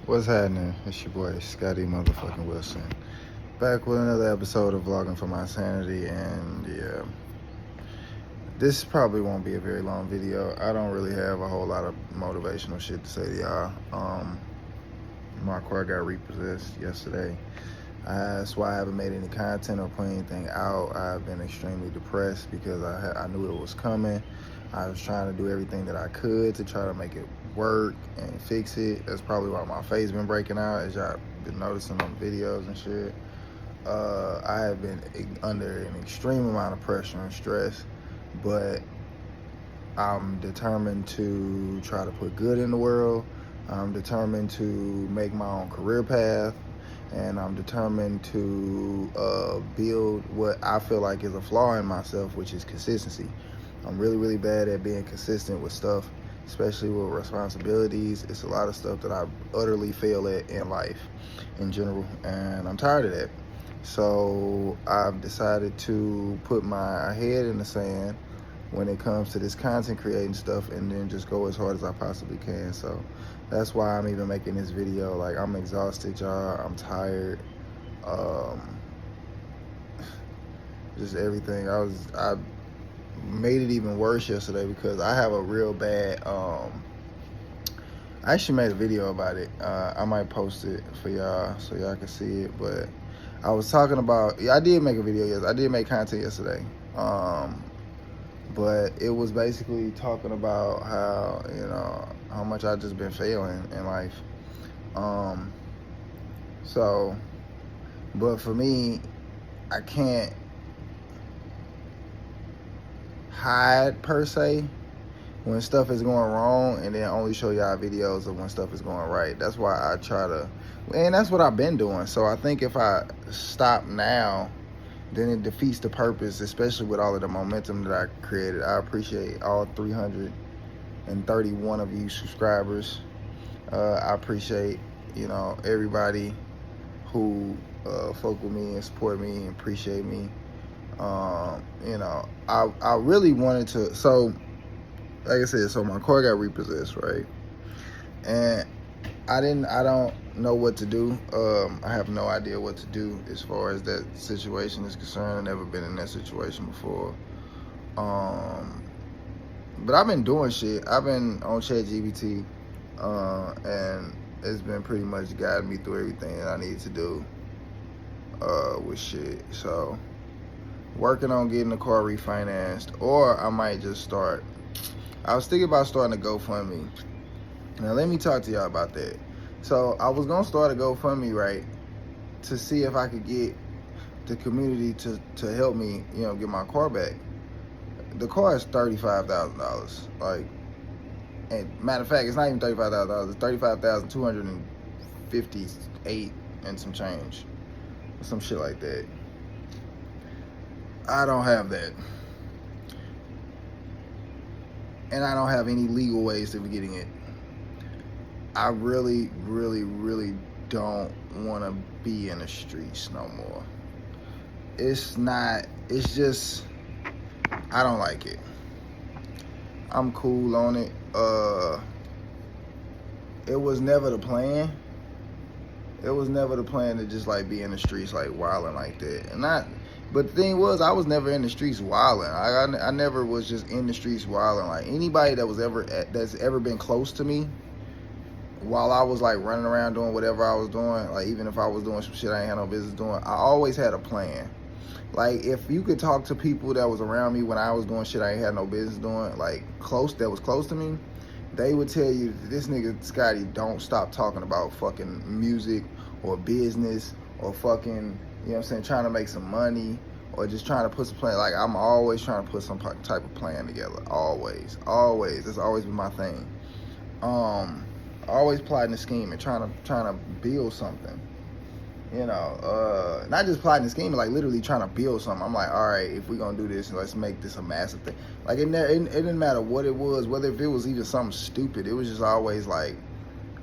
What's happening? It's your boy, Scotty motherfucking Wilson. Back with another episode of Vlogging for My Sanity, and yeah, this probably won't be a very long video. I don't really have a whole lot of motivational shit to say to y'all. My car got repossessed yesterday. That's why I haven't made any content or put anything out. I've been extremely depressed because I knew it was coming. I was trying to do everything that I could to try to make it work and fix it. That's probably why my face been breaking out, as y'all been noticing on videos and shit. I have been under an extreme amount of pressure and stress, but I'm determined to try to put good in the world. I'm determined to make my own career path, and I'm determined to build what I feel like is a flaw in myself, which is consistency. I'm really bad at being consistent with stuff, especially with responsibilities. It's a lot of stuff that I utterly fail at in life in general, and I'm tired of that. So I've decided to put my head in the sand when it comes to this content creating stuff, and then just go as hard as I possibly can. So that's why I'm even making this video. Like, I'm exhausted, y'all. I'm tired. Just everything. I made it even worse yesterday because I have a real bad, I actually made a video about it. I might post it for y'all so y'all can see it, but I was talking about, I did make a video yesterday. I did make content yesterday. But it was basically talking about how, how much I just been failing in life. But for me, I can't hide per se when stuff is going wrong, and then only show y'all videos of when stuff is going right. That's why I try to, and that's what I've been doing. So I think if I stop now, then it defeats the purpose, especially with all of the momentum that I created. I appreciate all 331 of you subscribers. I appreciate, everybody who fuck with me and support me and appreciate me. I really wanted to, so like I said, so my car got repossessed, right? And I don't know what to do. I have no idea what to do as far as that situation is concerned. I've never been in that situation before. But I've been doing shit. I've been on ChatGPT, and it's been pretty much guiding me through everything that I need to do with shit. So, working on getting the car refinanced, or I might just start. I was thinking about starting a GoFundMe. Now let me talk to y'all about that. So I was gonna start a GoFundMe, right, to see if I could get the community to help me, get my car back. The car is $35,000. Like, and matter of fact, it's not even $35,000. It's $35,258 and some change, some shit like that. I don't have that, and I don't have any legal ways of getting it. I really don't want to be in the streets no more. It's just, I don't like it. I'm cool on it. It was never the plan. It was never the plan to just like be in the streets like wilding like that. But the thing was, I was never in the streets wilding. I never was just in the streets wilding. Like, anybody that's ever been close to me while I was like running around doing whatever I was doing, like even if I was doing some shit I ain't had no business doing, I always had a plan. Like, if you could talk to people that was around me when I was doing shit I ain't had no business doing, like that was close to me, they would tell you, this nigga Scotty don't stop talking about fucking music or business or fucking, trying to make some money or just trying to put some plan. Like, I'm always trying to put some type of plan together. Always. That's always been my thing. Always plotting a scheme and trying to build something. Not just plotting a scheme, like literally trying to build something. I'm like, all right, if we're gonna do this, let's make this a massive thing. Like, it didn't matter what it was, whether if it was even something stupid. It was just always like,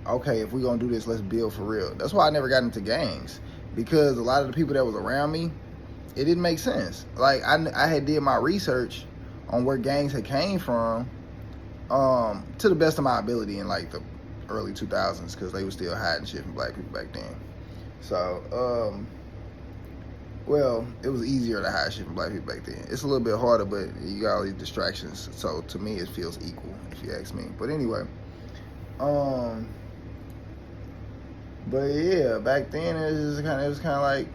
okay, if we're gonna do this, let's build for real. That's why I never got into gangs, because a lot of the people that was around me, it didn't make sense. Like, I had did my research on where gangs had came from, to the best of my ability, and like the early 2000s because they were still hiding shit from black people back then. So, well, it was easier to hide shit from black people back then. It's a little bit harder, but you got all these distractions. So to me, it feels equal, if you ask me. But anyway, but yeah, back then it was kind of like,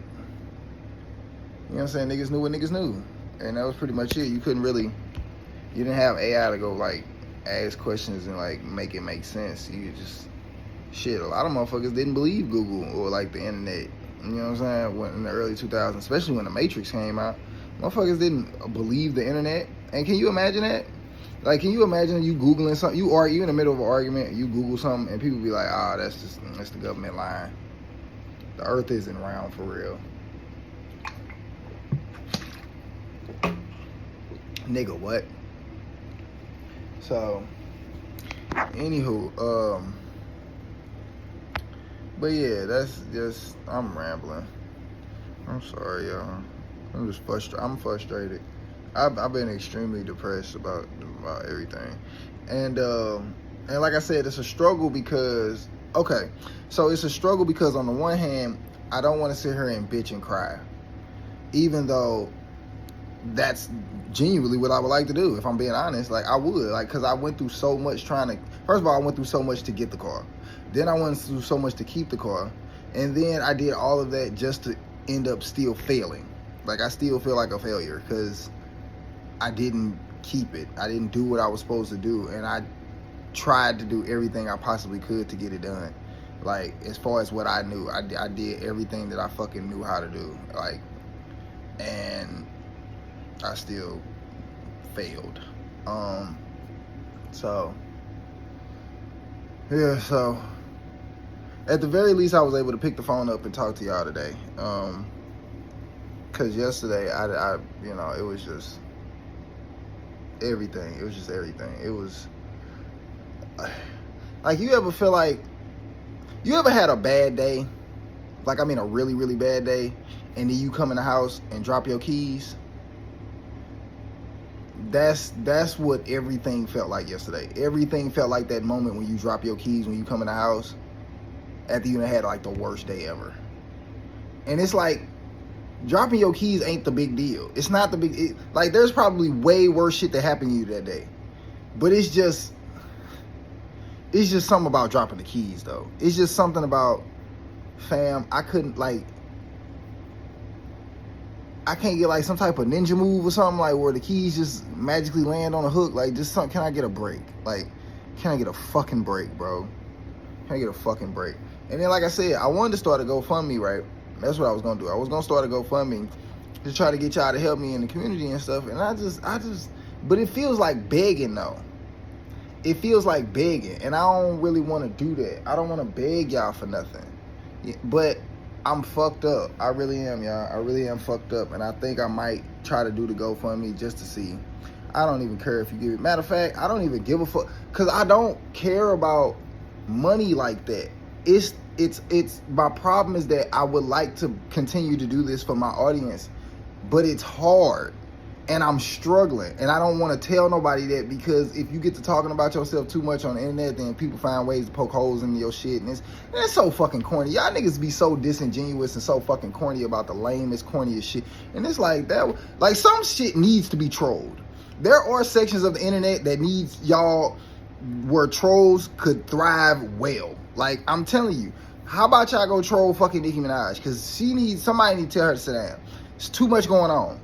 you know what I'm saying, niggas knew what niggas knew, and that was pretty much it. You didn't have AI to go like ask questions and like make it make sense. You just shit. A lot of motherfuckers didn't believe Google or like the internet. You know what I'm saying? When in the early 2000s, especially when the Matrix came out, motherfuckers didn't believe the internet. And can you imagine that? Like, can you imagine you Googling something? You in the middle of an argument, you Google something, and people be like, that's the government lying. The earth isn't round for real. Nigga, what? So, anywho, but yeah, that's just, I'm rambling. I'm sorry, y'all. I'm just frustrated. I'm frustrated. I've been extremely depressed about everything, and like I said, it's a struggle because it's a struggle because on the one hand, I don't want to sit here and bitch and cry, even though that's genuinely what I would like to do. If I'm being honest, like I would, like, because I went through so much first of all, I went through so much to get the car, then I went through so much to keep the car, and then I did all of that just to end up still failing. Like, I still feel like a failure because I didn't keep it. I didn't do what I was supposed to do, and I tried to do everything I possibly could to get it done. Like, as far as what I knew, I did everything that I fucking knew how to do. Like, and I still failed. So yeah, so at the very least, I was able to pick the phone up and talk to y'all today. Cause yesterday, I you know, it was just everything. It was just everything. It was like, you ever feel like, you ever had a bad day? Like, I mean, a really, really bad day, and then you come in the house and drop your keys? That's what everything felt like yesterday. Everything felt like that moment when you drop your keys, when you come in the house after you had like the worst day ever. And it's like, dropping your keys ain't the big deal. It's not the big, like, there's probably way worse shit that happened to you that day. But it's just something about dropping the keys, though. It's just something about, fam, I can't get like some type of ninja move or something, like where the keys just magically land on a hook. Like, just something, can I get a break? Like, can I get a fucking break, bro? Can I get a fucking break? And then, like I said, I wanted to start a GoFundMe, right? That's what I was gonna do. I was gonna start a GoFundMe to try to get y'all to help me in the community and stuff. And I just, but it feels like begging, though. It feels like begging, and I don't really want to do that. I don't want to beg y'all for nothing. But I'm fucked up. I really am, y'all. I really am fucked up, and I think I might try to do the GoFundMe just to see. I don't even care if you give it. Matter of fact, I don't even give a fuck, because I don't care about money like that. It's my problem is that I would like to continue to do this for my audience, but it's hard, and I'm struggling, and I don't want to tell nobody that, because if you get to talking about yourself too much on the internet, then people find ways to poke holes in your shit, and it's so fucking corny. Y'all niggas be so disingenuous and so fucking corny about the lamest, corniest shit, and it's like that. Like, some shit needs to be trolled. There are sections of the internet that needs y'all, where trolls could thrive well. Like, I'm telling you, how about y'all go troll fucking Nicki Minaj? Because somebody need to tell her to sit down. It's too much going on.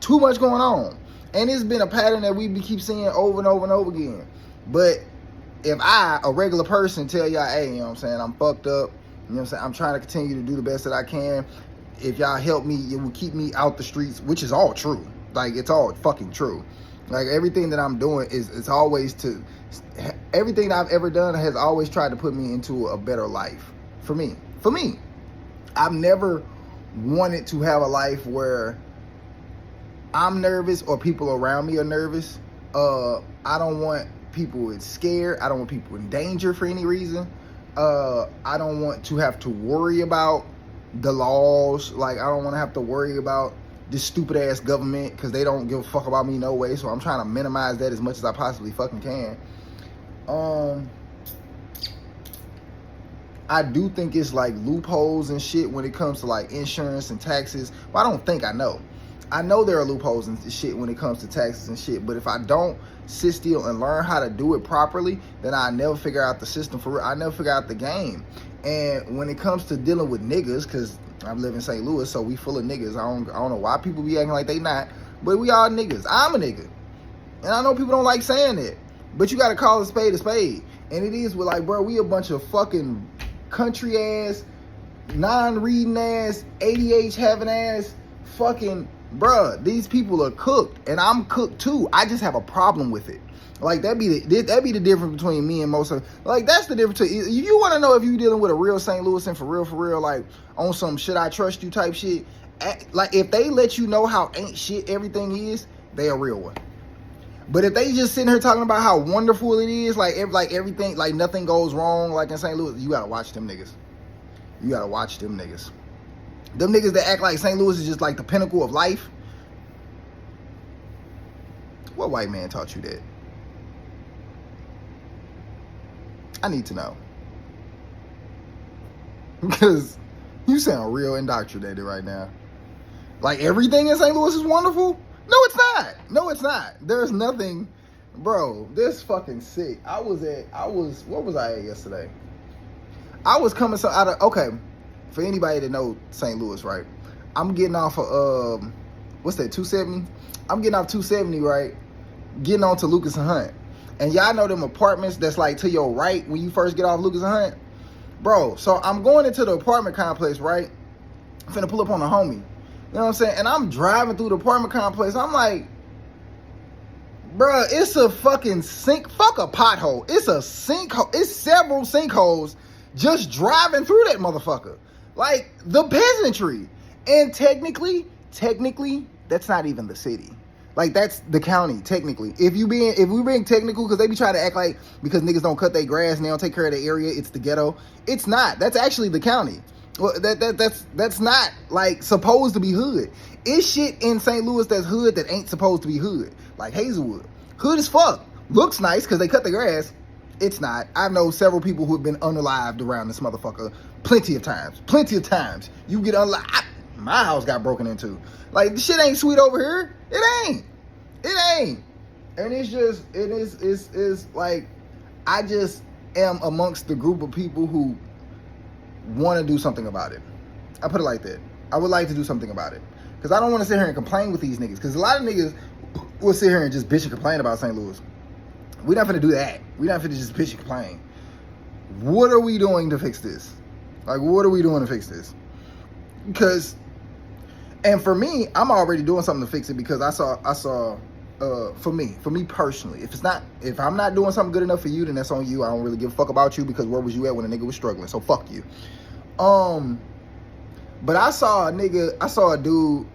Too much going on. And it's been a pattern that we keep seeing over and over and over again. But if I, a regular person, tell y'all, hey, you know what I'm saying, I'm fucked up, you know what I'm saying, I'm trying to continue to do the best that I can. If y'all help me, it will keep me out the streets, which is all true. Like, it's all fucking true. Like, everything that I'm doing it's always everything I've ever done has always tried to put me into a better life. For me. I've never wanted to have a life where I'm nervous or people around me are nervous. I don't want people scared. I don't want people in danger for any reason. I don't want to have to worry about the laws. Like, I don't want to have to worry about this stupid ass government, because they don't give a fuck about me no way. So I'm trying to minimize that as much as I possibly fucking can. I do think it's like loopholes and shit when it comes to like insurance and taxes. Well, I don't think, I know. I know there are loopholes and shit when it comes to taxes and shit, but if I don't sit still and learn how to do it properly, then I never figure out the system for real. I never figure out the game. And when it comes to dealing with niggas, because I live in St. Louis, so we full of niggas. I don't know why people be acting like they not, but we all niggas. I'm a nigga. And I know people don't like saying that, but you got to call a spade a spade. And it is with like, bro, we a bunch of fucking country ass, non-reading ass, ADH having ass, fucking, bruh, these people are cooked, and I'm cooked too. I just have a problem with it. Like, that'd be the difference between me and most of, like, that's the difference. You want to know if you dealing with a real St. Louis and for real, like, on some should I trust you type shit, like, if they let you know how ain't shit everything is, they a real one. But if they just sitting here talking about how wonderful it is, like everything, like nothing goes wrong, like in St. Louis, you gotta watch them niggas. You gotta watch them niggas. Them niggas that act like St. Louis is just like the pinnacle of life. What white man taught you that? I need to know. Because you sound real indoctrinated right now. Like everything in St. Louis is wonderful? No, it's not. No, it's not. There's nothing, bro. This fucking sick. What was I at yesterday? I was coming out of, okay, for anybody that know St. Louis, right? I'm getting off of, what's that, 270? I'm getting off 270, right? Getting on to Lucas and Hunt. And y'all know them apartments that's like to your right when you first get off Lucas and Hunt? Bro, so I'm going into the apartment complex, right? I'm finna pull up on a homie. You know what I'm saying? And I'm driving through the apartment complex. I'm like, bruh, it's a fucking sink. Fuck a pothole. It's a sinkhole. It's several sinkholes just driving through that motherfucker. Like, the peasantry. And technically, that's not even the city. Like, that's the county, technically. If we being technical, because they be trying to act like because niggas don't cut their grass and they don't take care of the area, it's the ghetto. It's not. That's actually the county. Well, that's not like supposed to be hood. It's shit in St. Louis that's hood that ain't supposed to be hood. Like Hazelwood, hood as fuck. Looks nice because they cut the grass. It's not. I know several people who have been unalived around this motherfucker plenty of times. You get unalived. My house got broken into. Like, the shit ain't sweet over here. It ain't. And it's just, it's like, I just am amongst the group of people who want to do something about it. I put it like that. I would like to do something about it. Because I don't want to sit here and complain with these niggas. Because a lot of niggas will sit here and just bitch and complain about St. Louis. We're not finna do that. We're not finna just bitch and complain. What are we doing to fix this? Like, what are we doing to fix this? Because, and for me, I'm already doing something to fix it because I saw, for me personally, if I'm not doing something good enough for you, then that's on you. I don't really give a fuck about you because where was you at when a nigga was struggling? So fuck you. But I saw a dude,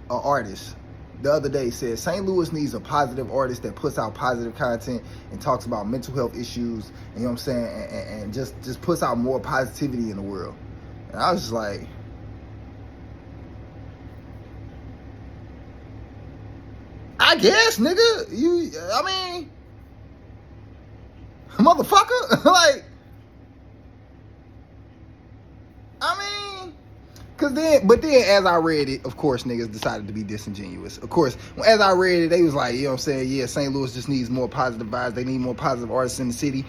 an artist, the other day said St. Louis needs a positive artist that puts out positive content and talks about mental health issues, you know what I'm saying, and just puts out more positivity in the world. And I was just like, I guess, nigga, motherfucker, like, but then as I read it, of course, niggas decided to be disingenuous. Of course, as I read it, they was like, you know what I'm saying, yeah, St. Louis just needs more positive vibes. They need more positive artists in the city.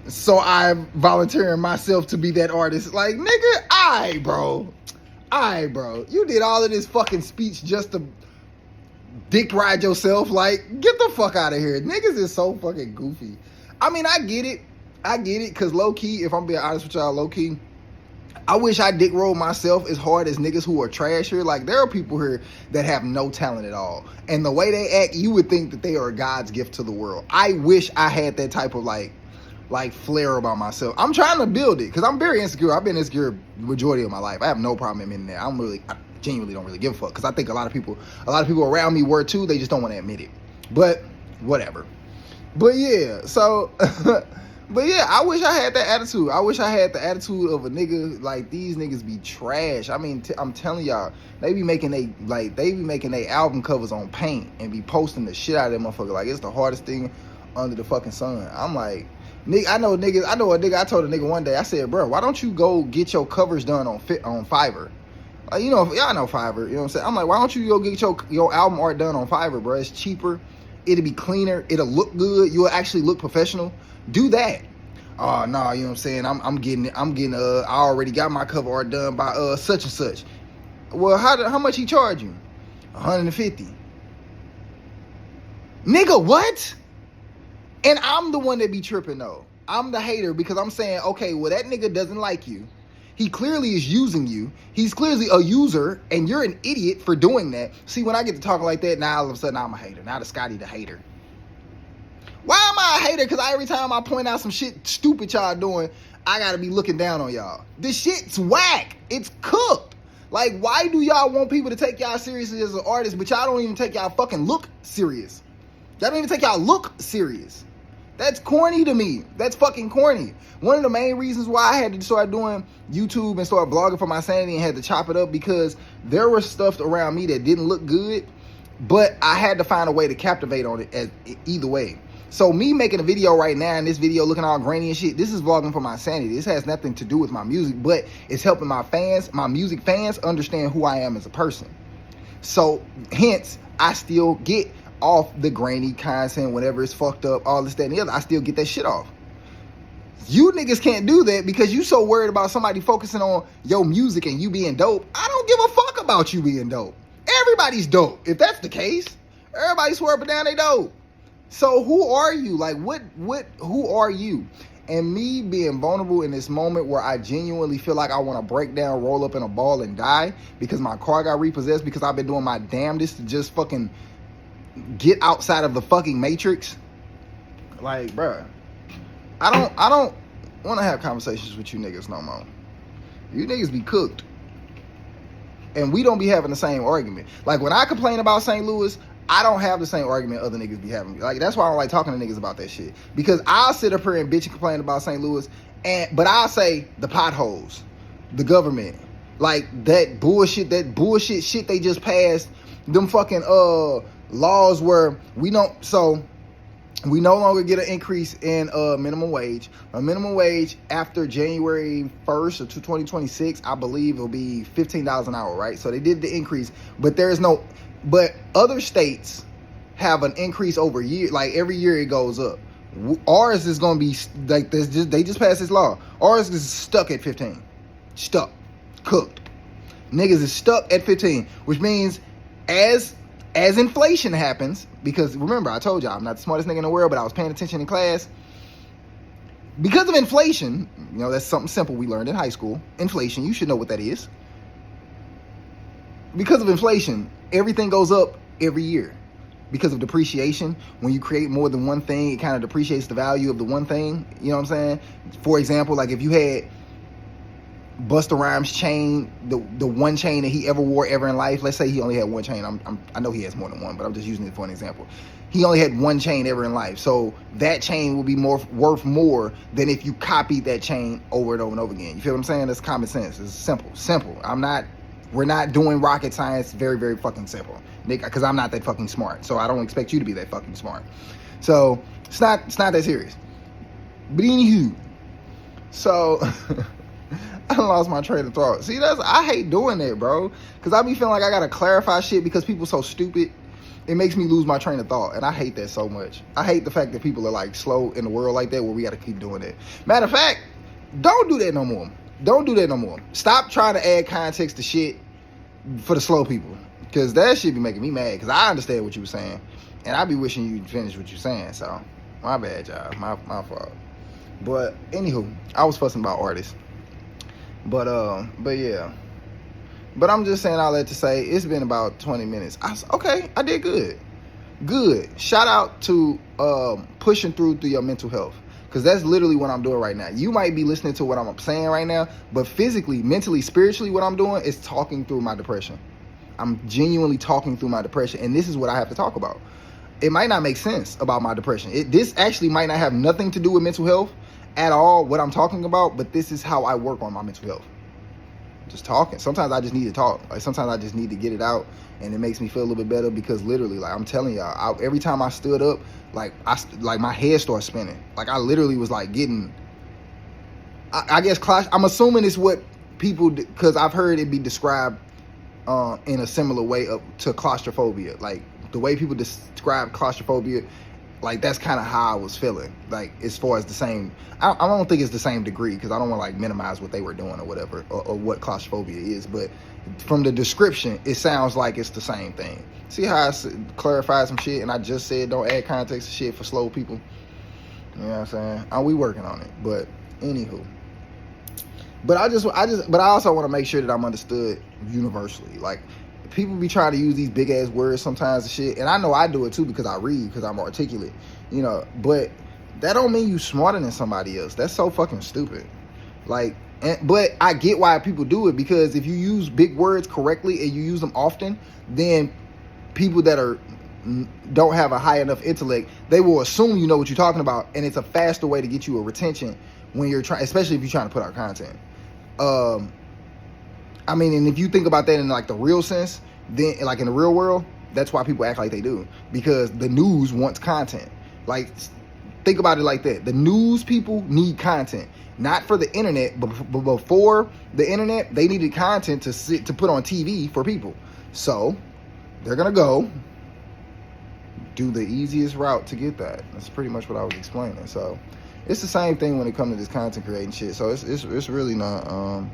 So I'm volunteering myself to be that artist. Like, nigga, all right, bro. You did all of this fucking speech just to dick ride yourself. Like, get the fuck out of here. Niggas is so fucking goofy. I mean, I get it, because low-key, if I'm being honest with y'all, low-key, I wish I dick rolled myself as hard as niggas who are trash here. Like, there are people here that have no talent at all. And the way they act, you would think that they are God's gift to the world. I wish I had that type of, like flair about myself. I'm trying to build it, because I'm very insecure. I've been insecure majority of my life. I have no problem admitting that. I genuinely don't really give a fuck, because I think a lot of people around me were too. They just don't want to admit it. But, whatever. But, yeah, so... But yeah, I wish I had that attitude. I wish I had the attitude of a nigga. Like, these niggas be trash. I mean, I'm telling y'all, they be making they album covers on Paint and be posting the shit out of that motherfucker. Like, it's the hardest thing under the fucking sun. I'm like, Nigga, I know a nigga, I told a nigga one day, I said, bro, why don't you go get your covers done on Fiverr? Like, y'all know Fiverr, you know what I'm saying? I'm like, why don't you go get your album art done on Fiverr, bro? It's cheaper. It'll be cleaner. It'll look good. You'll actually look professional. Do that. Oh, no, you know what I'm saying? I already got my cover art done by such and such. Well, how much he charge you? 150. Nigga, what? And I'm the one that be tripping though. I'm the hater because I'm saying, okay, well, that nigga doesn't like you. He clearly is using you. He's clearly a user, and you're an idiot for doing that. See, when I get to talking like that, now all of a sudden I'm a hater. Now the Scotty the hater. Why am I a hater? Because every time I point out some shit stupid y'all doing, I gotta be looking down on y'all. This shit's whack. It's cooked. Like, why do y'all want people to take y'all seriously as an artist, but y'all don't even take y'all fucking look serious? Y'all don't even take y'all look serious. That's corny to me. That's fucking corny. One of the main reasons why I had to start doing YouTube and start vlogging for My Sanity and had to chop it up, because there was stuff around me that didn't look good, but I had to find a way to captivate on it either way. So me making a video right now, and this video looking all grainy and shit, this is vlogging for My Sanity. This has nothing to do with my music, but it's helping my fans, my music fans, understand who I am as a person. So hence, I still get off the grainy content whenever it's fucked up, all this, that, and the other. I still get that shit off. You niggas can't do that because you so worried about somebody focusing on your music and you being dope. I don't give a fuck about you being dope. Everybody's dope. If that's the case, everybody swear up and down they dope. So who are you? Like, who are you? And me being vulnerable in this moment where I genuinely feel like I want to break down, roll up in a ball and die because my car got repossessed, because I've been doing my damnedest to just fucking get outside of the fucking matrix. Like, bruh, I don't want to have conversations with you niggas no more. You niggas be cooked. And we don't be having the same argument. Like, when I complain about St. Louis, I don't have the same argument other niggas be having. Like, that's why I don't like talking to niggas about that shit. Because I'll sit up here and bitch and complain about St. Louis, but I'll say the potholes, the government, like that bullshit shit they just passed, them fucking laws where we no longer get an increase in minimum wage. A minimum wage after January 1st of 2026, I believe it'll be $15 an hour, right? So they did the increase, but but other states have an increase over year, like every year it goes up. Ours is going to be like this. They just passed this law. Ours is stuck at 15. Stuck. Cooked. Niggas is stuck at 15, which means as inflation happens, because remember, I told y'all I'm not the smartest nigga in the world, but I was paying attention in class. Because of inflation, that's something simple we learned in high school. Inflation, you should know what that is. Because of inflation, everything goes up every year. Because of depreciation, when you create more than one thing, it kind of depreciates the value of the one thing. You know what I'm saying? For example, like if you had Busta Rhymes' chain, the one chain that he ever wore ever in life. Let's say he only had one chain. I know he has more than one, but I'm just using it for an example. He only had one chain ever in life, so that chain will be worth more than if you copied that chain over and over and over again. You feel what I'm saying? That's common sense. It's simple. We're not doing rocket science. Very, very fucking simple, Nick. Because I'm not that fucking smart, so I don't expect you to be that fucking smart. So it's not that serious. But anywho, so. I lost my train of thought. See, I hate doing that, bro. Because I be feeling like I gotta clarify shit because people so stupid. It makes me lose my train of thought, and I hate that so much. I hate the fact that people are like slow in the world like that, where we gotta keep doing that. Matter of fact, don't do that no more. Don't do that no more. Stop trying to add context to shit for the slow people, because that shit be making me mad. Because I understand what you were saying, and I be wishing you'd finish what you're saying. So my bad, y'all. My fault. But anywho, I was fussing about artists. But yeah. But I'm just saying all that to say, it's been about 20 minutes. I did good. Good. Shout out to pushing through your mental health. Because that's literally what I'm doing right now. You might be listening to what I'm saying right now, but physically, mentally, spiritually, what I'm doing is talking through my depression. I'm genuinely talking through my depression, and this is what I have to talk about. It might not make sense about my depression. This actually might not have nothing to do with mental health at all, what I'm talking about, but this is how I work on my mental health. just talking. Sometimes I just need to talk. Like sometimes I just need to get it out, and it makes me feel a little bit better because literally, like I'm telling y'all, every time I stood up, like my head started spinning. Like I literally was like getting. I guess I'm assuming it's what people, because I've heard it be described in a similar way to claustrophobia. Like the way people describe claustrophobia, like that's kind of how I was feeling. Like as far as the same, I don't think it's the same degree because I don't want to like minimize what they were doing or whatever or what claustrophobia is. But from the description, it sounds like it's the same thing. See how I clarified some shit, and I just said don't add context to shit for slow people. You know what I'm saying? We working on it, but anywho. But I also want to make sure that I'm understood universally. Like people be trying to use these big ass words sometimes and shit, and I know I do it too because I read, because I'm articulate, you know. But that don't mean you smarter than somebody else. That's so fucking stupid. Like, but I get why people do it, because if you use big words correctly and you use them often, then people that don't have a high enough intellect, they will assume you know what you're talking about, and it's a faster way to get you a retention when you're trying, especially if you're trying to put out content. I mean, and if you think about that in like the real sense, then like in the real world, that's why people act like they do, because the news wants content. Like think about it like that. The news people need content, not for the internet, but before the internet, they needed content to put on TV for people. So they're gonna go do the easiest route to get that. That's pretty much what I was explaining. So it's the same thing when it comes to this content creating shit. So it's really not.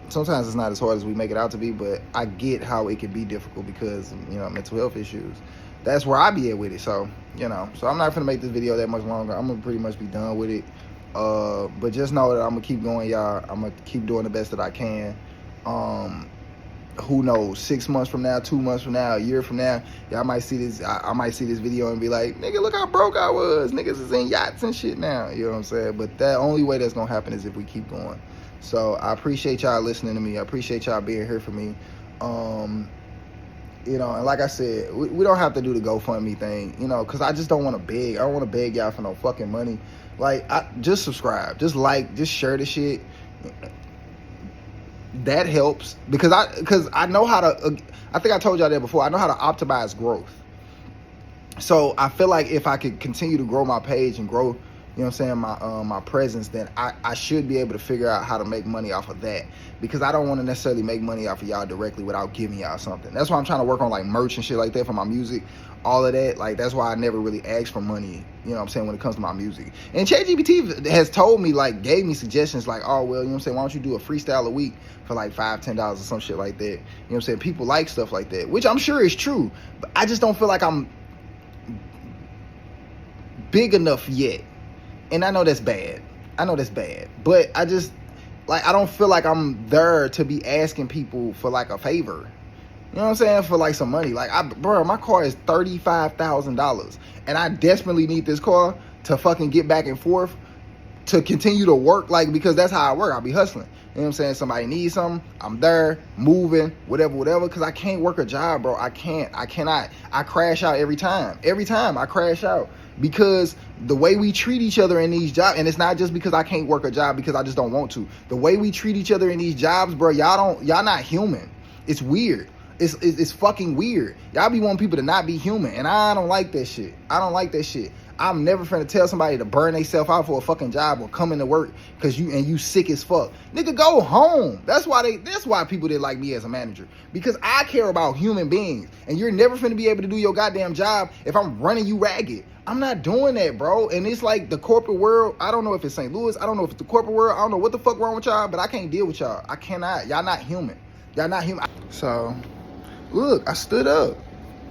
Sometimes it's not as hard as we make it out to be, but I get how it can be difficult because, you know, mental health issues. That's where I be at with it. So, you know, so I'm not gonna make this video that much longer. I'm gonna pretty much be done with it. But just know that I'm gonna keep going, y'all. I'm gonna keep doing the best that I can. Who knows, 6 months from now, 2 months from now, a year from now, y'all might see this. I might see this video and be like, nigga, look how broke I was. Niggas is in yachts and shit now. You know what I'm saying? But the only way that's gonna happen is if we keep going. So I appreciate y'all listening to me. I appreciate y'all being here for me. You know, and like I said, we don't have to do the GoFundMe thing, you know, because I just don't want to beg. I don't want to beg y'all for no fucking money. Like, just subscribe, just like, just share the shit. That helps because I know how to. I think I told y'all that before. I know how to optimize growth. So I feel like if I could continue to grow my page and grow, you know what I'm saying, my presence, then I should be able to figure out how to make money off of that, because I don't want to necessarily make money off of y'all directly without giving y'all something. That's why I'm trying to work on like merch and shit like that for my music, all of that. Like that's why I never really asked for money, you know what I'm saying, when it comes to my music. And ChatGPT has told me, like, gave me suggestions like, oh well, you know what I'm saying, why don't you do a freestyle a week for like $5-10 or some shit like that. You know what I'm saying? People like stuff like that, which I'm sure is true, but I just don't feel like I'm big enough yet. And I know that's bad. But I just, like, I don't feel like I'm there to be asking people for, like, a favor. You know what I'm saying? For, like, some money. Like, bro, my car is $35,000. And I desperately need this car to fucking get back and forth to continue to work, like, because that's how I work. I'll be hustling. You know what I'm saying? Somebody needs something, I'm there, moving, whatever, because I can't work a job, bro. I cannot. I crash out every time. Every time I crash out. Because the way we treat each other in these jobs, and it's not just because I can't work a job because I just don't want to. The way we treat each other in these jobs, bro, y'all not human. It's weird. It's fucking weird. Y'all be wanting people to not be human, and I don't like that shit. I'm never finna tell somebody to burn themselves out for a fucking job or come into work because you sick as fuck. Nigga, go home. That's why people didn't like me as a manager, because I care about human beings, and you're never finna be able to do your goddamn job if I'm running you ragged. I'm not doing that, bro. And it's like the corporate world. I don't know if it's St. Louis. I don't know if it's the corporate world. I don't know what the fuck wrong with y'all, but I can't deal with y'all. I cannot. Y'all not human. So, look, I stood up.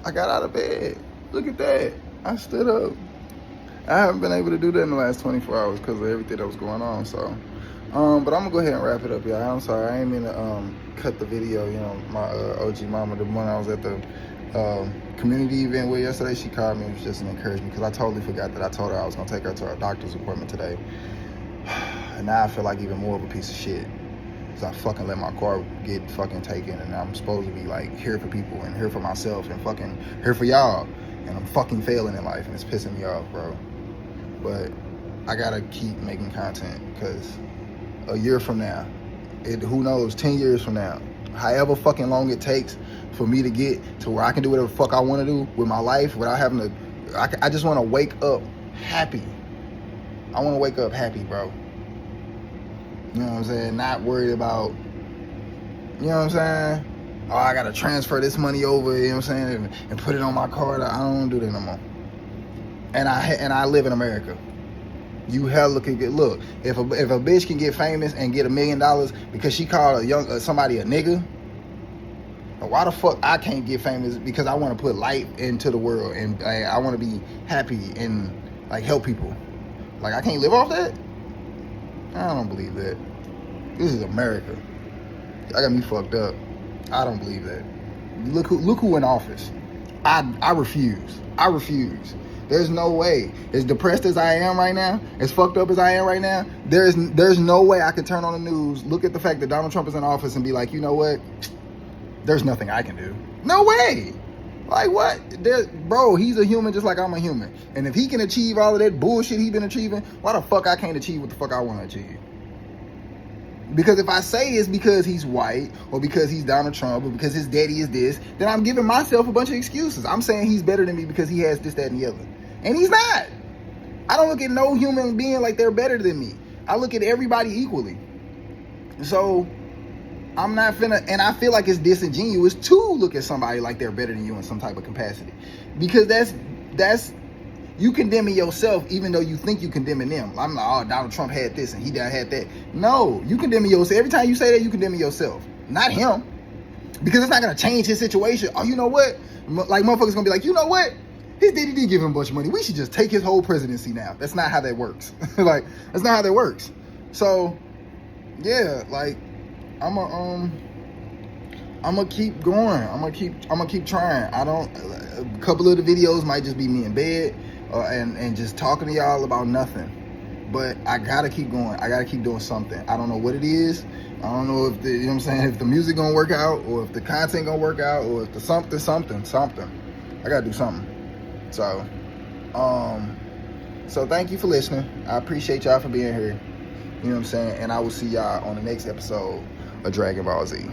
I got out of bed. Look at that. I stood up. I haven't been able to do that in the last 24 hours because of everything that was going on. So, but I'm gonna go ahead and wrap it up, y'all. I'm sorry, I ain't mean to cut the video. You know, my OG mama, the one I was at the community event with yesterday, she called me and was just an encouragement, because I totally forgot that I told her I was gonna take her to her doctor's appointment today. And now I feel like even more of a piece of shit, because I fucking let my car get fucking taken, and I'm supposed to be like here for people and here for myself and fucking here for y'all, and I'm fucking failing in life, and it's pissing me off, bro. But I gotta keep making content, because a year from now, who knows, 10 years from now, however fucking long it takes for me to get to where I can do whatever the fuck I want to do with my life without having to, I just want to wake up happy. I want to wake up happy, bro. You know what I'm saying? Not worried about, you know what I'm saying? Oh, I got to transfer this money over, you know what I'm saying? And put it on my card. I don't do that no more. And I live in America. You hella can get, look, if a bitch can get famous and get $1 million because she called somebody a nigga, why the fuck I can't get famous because I want to put light into the world and I want to be happy and like help people? Like I can't live off that? I don't believe that. This is America. I got me fucked up. I don't believe that. Look who in office. I refuse. I refuse. There's no way. As depressed as I am right now, as fucked up as I am right now, there's no way I can turn on the news, look at the fact that Donald Trump is in office and be like, you know what? There's nothing I can do. No way. Like what? Bro, he's a human just like I'm a human. And if he can achieve all of that bullshit he's been achieving, why the fuck I can't achieve what the fuck I want to achieve? Because if I say it's because he's white or because he's Donald Trump or because his daddy is this, then I'm giving myself a bunch of excuses. I'm saying he's better than me because he has this, that, and the other. And he's not. I don't look at no human being like they're better than me. I look at everybody equally. So I'm not finna, and I feel like it's disingenuous to look at somebody like they're better than you in some type of capacity. Because that's you condemning yourself even though you think you condemning them. I'm like, oh, Donald Trump had this and he had that. No, you condemning yourself. Every time you say that, you condemning yourself, not him. Because it's not gonna change his situation. Oh, you know what? Like motherfuckers gonna be like, you know what? His daddy did give him a bunch of money. We should just take his whole presidency now. That's not how that works. Like, that's not how that works. So, yeah, like, I'm gonna keep going. I'm gonna keep trying. A couple of the videos might just be me in bed and just talking to y'all about nothing. But I gotta keep going. I gotta keep doing something. I don't know what it is. I don't know if you know what I'm saying, if the music gonna work out or if the content gonna work out or if the something. I gotta do something. So, so thank you for listening. I appreciate y'all for being here. You know what I'm saying? And I will see y'all on the next episode of Dragon Ball Z.